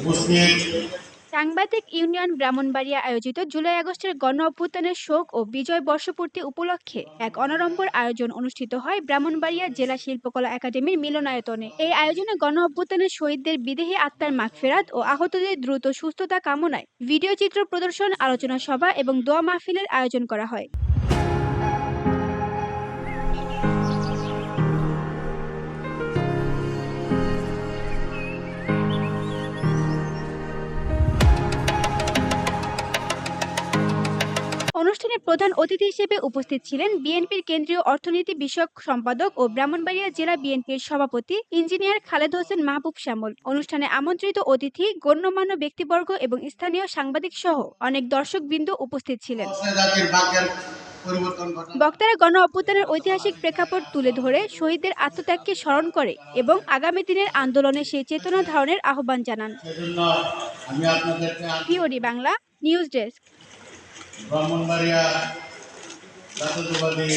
উপস্থিত সাংবাদিক ইউনিয়ন ব্রাহ্মণবাড়িয়া আয়োজিত জুলাই আগস্টের গণ অভ্যুত্থানের শোক ও বিজয় বর্ষপূর্তি উপলক্ষে এক অনাড়ম্বর আয়োজন অনুষ্ঠিত হয় ব্রাহ্মণবাড়িয়া জেলা শিল্পকলা একাডেমির মিলনায়তনে। এই আয়োজনে গণ অভ্যুত্থানের শহীদদের বিদেহী আত্মার মাগফেরাত ও আহতদের দ্রুত সুস্থতা কামনায় ভিডিও চিত্র প্রদর্শন, আলোচনা সভা এবং দোয়া মাহফিলের আয়োজন করা হয়। অনুষ্ঠানে প্রধান অতিথি হিসেবে উপস্থিত ছিলেন বিএনপির কেন্দ্রীয় অর্থনীতি বিষয়ক সম্পাদক ও ব্রাহ্মণবাড়িয়া জেলা বিএনপির সভাপতি ইঞ্জিনিয়ার খালেদ হোসেন মাহবুব শ্যামল। অনুষ্ঠানে আমন্ত্রিত অতিথি, গণ্যমান্য ব্যক্তিবর্গ এবং স্থানীয় সাংবাদিক সহ অনেক দর্শকবৃন্দ উপস্থিত ছিলেন। বক্তারা গণ অভ্যুত্থানের ঐতিহাসিক প্রেক্ষাপট তুলে ধরে শহীদদের আত্মত্যাগকে স্মরণ করে এবং আগামী দিনের আন্দোলনে সেই চেতনা ধারণের আহ্বান জানান। POD Bangla news desk. Brahmanbaria জাতীয়তাবাদী